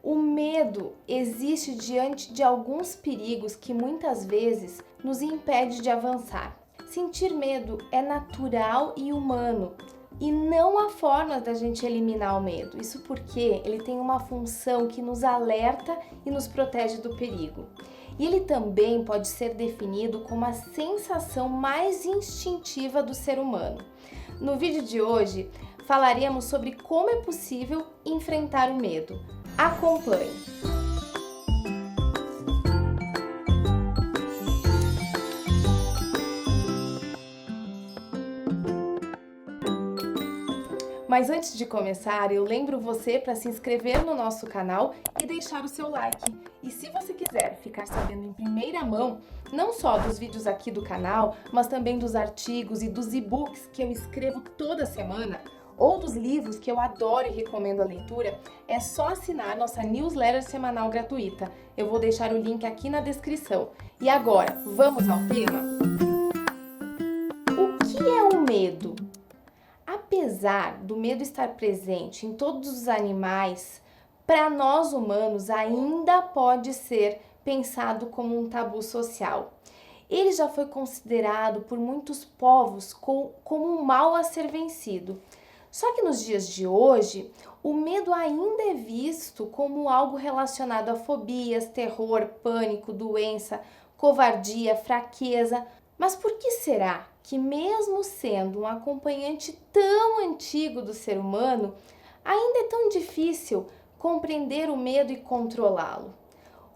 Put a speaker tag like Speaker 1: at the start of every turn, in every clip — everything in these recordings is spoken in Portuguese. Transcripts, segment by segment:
Speaker 1: O medo existe diante de alguns perigos que muitas vezes nos impede de avançar. Sentir medo é natural e humano e não há forma da gente eliminar o medo. Isso porque ele tem uma função que nos alerta e nos protege do perigo. E ele também pode ser definido como a sensação mais instintiva do ser humano. No vídeo de hoje, falaremos sobre como é possível enfrentar o medo. Acompanhe! Mas antes de começar, eu lembro você para se inscrever no nosso canal e deixar o seu like. E se você quiser ficar sabendo em primeira mão, não só dos vídeos aqui do canal, mas também dos artigos e dos e-books que eu escrevo toda semana, ou dos livros que eu adoro e recomendo a leitura, é só assinar nossa newsletter semanal gratuita. Eu vou deixar o link aqui na descrição. E agora, vamos ao tema? O que é o medo? Apesar do medo estar presente em todos os animais, para nós humanos ainda pode ser pensado como um tabu social. Ele já foi considerado por muitos povos como um mal a ser vencido. Só que nos dias de hoje, o medo ainda é visto como algo relacionado a fobias, terror, pânico, doença, covardia, fraqueza. Mas por que será que, mesmo sendo um acompanhante tão antigo do ser humano, ainda é tão difícil compreender o medo e controlá-lo?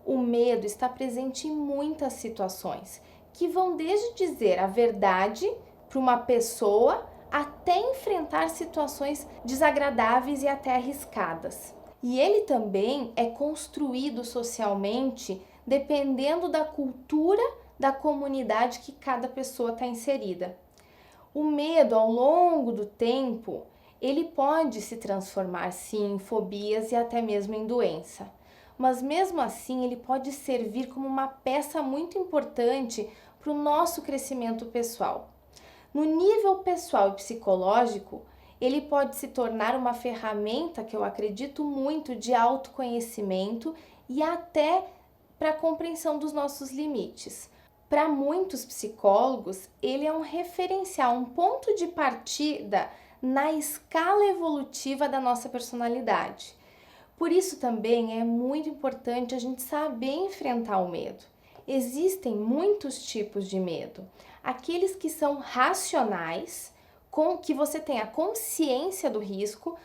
Speaker 1: O medo está presente em muitas situações, que vão desde dizer a verdade para uma pessoa até enfrentar situações desagradáveis e até arriscadas. E ele também é construído socialmente dependendo da cultura da comunidade que cada pessoa está inserida. O medo, ao longo do tempo, ele pode se transformar sim em fobias e até mesmo em doença. Mas mesmo assim, ele pode servir como uma peça muito importante para o nosso crescimento pessoal. No nível pessoal e psicológico, ele pode se tornar uma ferramenta que eu acredito muito de autoconhecimento e até para a compreensão dos nossos limites. Para muitos psicólogos, ele é um referencial, um ponto de partida na escala evolutiva da nossa personalidade. Por isso também é muito importante a gente saber enfrentar o medo. Existem muitos tipos de medo. Aqueles que são racionais, com que você tem a consciência do risco,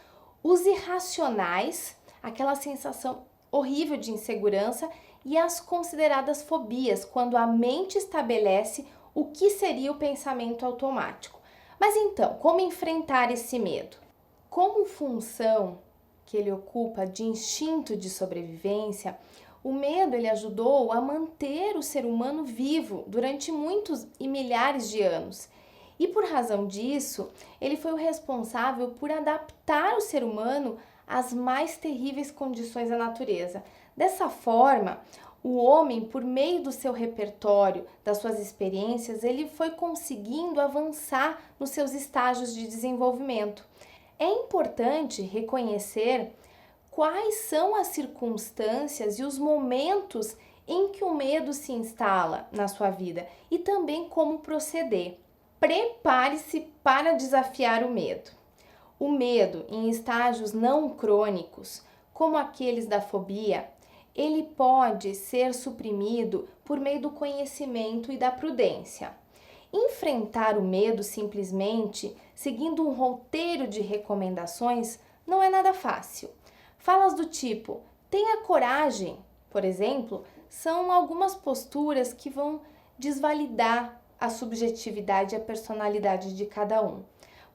Speaker 1: os irracionais, aquela sensação horrível de insegurança, e as consideradas fobias, quando a mente estabelece o que seria o pensamento automático. Mas então, como enfrentar esse medo? Como função que ele ocupa de instinto de sobrevivência, o medo ele ajudou a manter o ser humano vivo durante muitos e milhares de anos. E por razão disso, ele foi o responsável por adaptar o ser humano às mais terríveis condições da natureza. Dessa forma, o homem, por meio do seu repertório, das suas experiências, ele foi conseguindo avançar nos seus estágios de desenvolvimento. É importante reconhecer quais são as circunstâncias e os momentos em que o medo se instala na sua vida e também como proceder. Prepare-se para desafiar o medo. O medo em estágios não crônicos, como aqueles da fobia, ele pode ser suprimido por meio do conhecimento e da prudência. Enfrentar o medo simplesmente seguindo um roteiro de recomendações não é nada fácil. Falas do tipo, tenha coragem, por exemplo, são algumas posturas que vão desvalidar a subjetividade e a personalidade de cada um.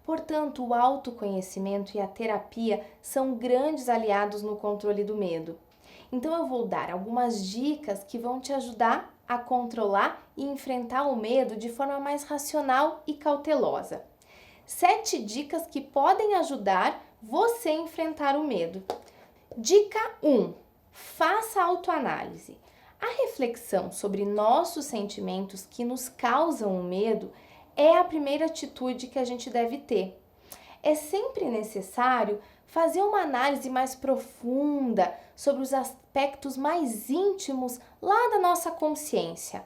Speaker 1: Portanto, o autoconhecimento e a terapia são grandes aliados no controle do medo. Então eu vou dar algumas dicas que vão te ajudar a controlar e enfrentar o medo de forma mais racional e cautelosa. 7 dicas que podem ajudar você a enfrentar o medo. Dica 1. Faça autoanálise. A reflexão sobre nossos sentimentos que nos causam o medo é a primeira atitude que a gente deve ter. É sempre necessário fazer uma análise mais profunda sobre os aspectos mais íntimos lá da nossa consciência.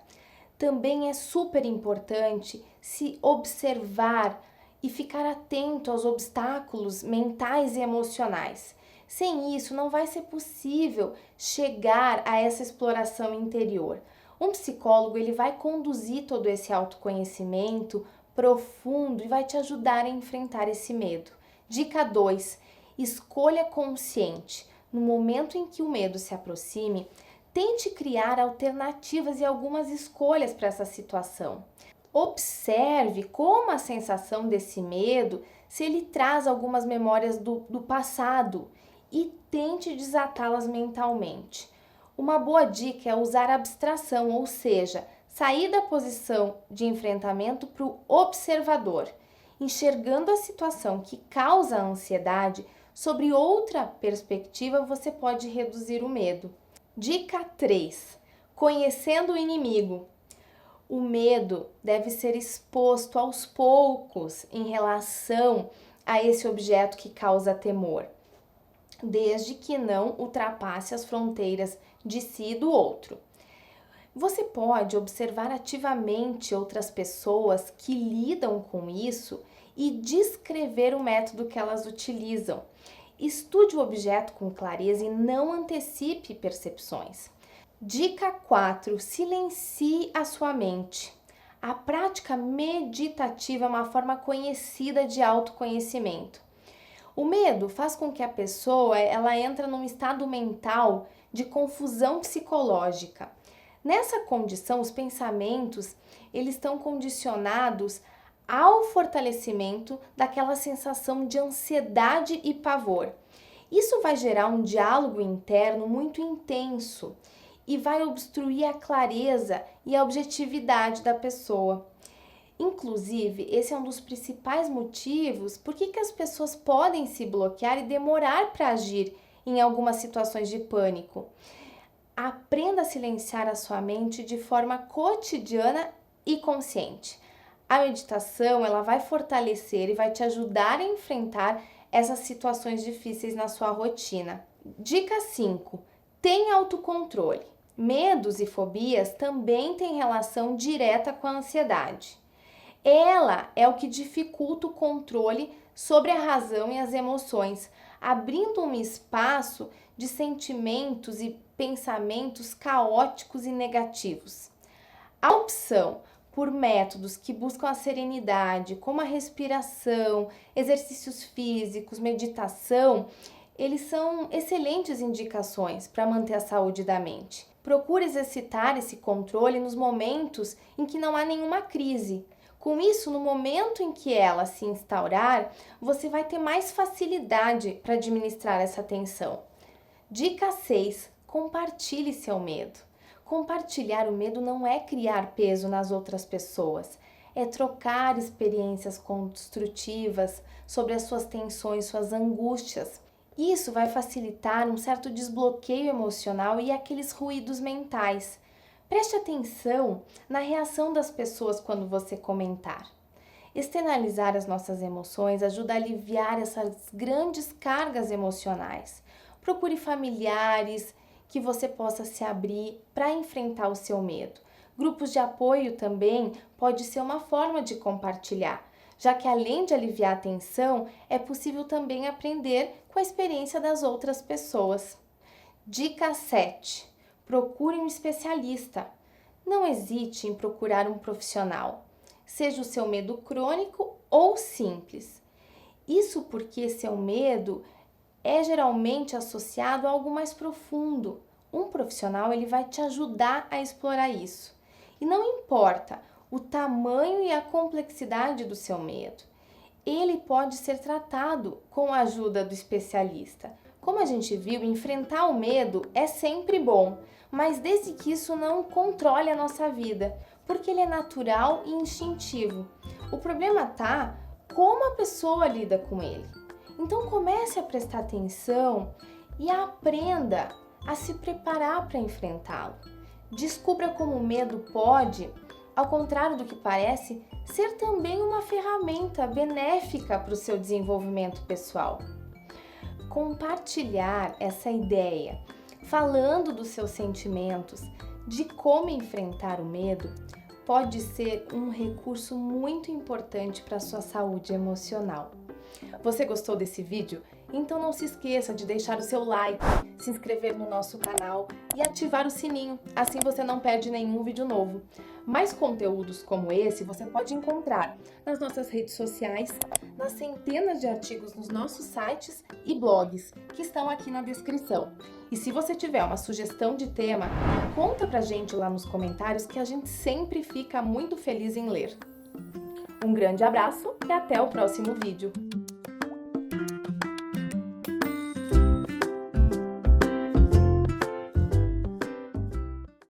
Speaker 1: Também é super importante se observar e ficar atento aos obstáculos mentais e emocionais. Sem isso, não vai ser possível chegar a essa exploração interior. Um psicólogo ele vai conduzir todo esse autoconhecimento profundo e vai te ajudar a enfrentar esse medo. Dica 2. Escolha consciente. No momento em que o medo se aproxime, tente criar alternativas e algumas escolhas para essa situação. Observe como a sensação desse medo, se ele traz algumas memórias do passado e tente desatá-las mentalmente. Uma boa dica é usar a abstração, ou seja, sair da posição de enfrentamento para o observador, enxergando a situação que causa a ansiedade sobre outra perspectiva, você pode reduzir o medo. Dica 3. Conhecendo o inimigo. O medo deve ser exposto aos poucos em relação a esse objeto que causa temor, desde que não ultrapasse as fronteiras de si e do outro. Você pode observar ativamente outras pessoas que lidam com isso e descrever o método que elas utilizam. Estude o objeto com clareza e não antecipe percepções. Dica 4. Silencie a sua mente. A prática meditativa é uma forma conhecida de autoconhecimento. O medo faz com que a pessoa ela entre num estado mental de confusão psicológica. Nessa condição, os pensamentos eles estão condicionados ao fortalecimento daquela sensação de ansiedade e pavor. Isso vai gerar um diálogo interno muito intenso e vai obstruir a clareza e a objetividade da pessoa. Inclusive, esse é um dos principais motivos por que as pessoas podem se bloquear e demorar para agir em algumas situações de pânico. Aprenda a silenciar a sua mente de forma cotidiana e consciente. A meditação, ela vai fortalecer e vai te ajudar a enfrentar essas situações difíceis na sua rotina. Dica 5. Tenha autocontrole. Medos e fobias também têm relação direta com a ansiedade. Ela é o que dificulta o controle sobre a razão e as emoções, abrindo um espaço de sentimentos e pensamentos caóticos e negativos. A opção por métodos que buscam a serenidade, como a respiração, exercícios físicos, meditação, eles são excelentes indicações para manter a saúde da mente. Procure exercitar esse controle nos momentos em que não há nenhuma crise. Com isso, no momento em que ela se instaurar, você vai ter mais facilidade para administrar essa tensão. Dica 6. Compartilhe seu medo. Compartilhar o medo não é criar peso nas outras pessoas, é trocar experiências construtivas sobre as suas tensões, suas angústias. Isso vai facilitar um certo desbloqueio emocional e aqueles ruídos mentais. Preste atenção na reação das pessoas quando você comentar. Externalizar as nossas emoções ajuda a aliviar essas grandes cargas emocionais. Procure familiares que você possa se abrir para enfrentar o seu medo. Grupos de apoio também pode ser uma forma de compartilhar, já que além de aliviar a tensão, é possível também aprender com a experiência das outras pessoas. Dica 7. Procure um especialista. Não hesite em procurar um profissional, seja o seu medo crônico ou simples. Isso porque seu medo é geralmente associado a algo mais profundo. Um profissional ele vai te ajudar a explorar isso. E não importa o tamanho e a complexidade do seu medo, ele pode ser tratado com a ajuda do especialista. Como a gente viu, enfrentar o medo é sempre bom, mas desde que isso não controle a nossa vida, porque ele é natural e instintivo. O problema tá como a pessoa lida com ele. Então comece a prestar atenção e aprenda a se preparar para enfrentá-lo. Descubra como o medo pode, ao contrário do que parece, ser também uma ferramenta benéfica para o seu desenvolvimento pessoal. Compartilhar essa ideia falando dos seus sentimentos, de como enfrentar o medo, pode ser um recurso muito importante para a sua saúde emocional. Você gostou desse vídeo? Então não se esqueça de deixar o seu like, se inscrever no nosso canal e ativar o sininho, assim você não perde nenhum vídeo novo. Mais conteúdos como esse você pode encontrar nas nossas redes sociais, nas centenas de artigos nos nossos sites e blogs que estão aqui na descrição. E se você tiver uma sugestão de tema, conta pra gente lá nos comentários que a gente sempre fica muito feliz em ler. Um grande abraço e até o próximo vídeo!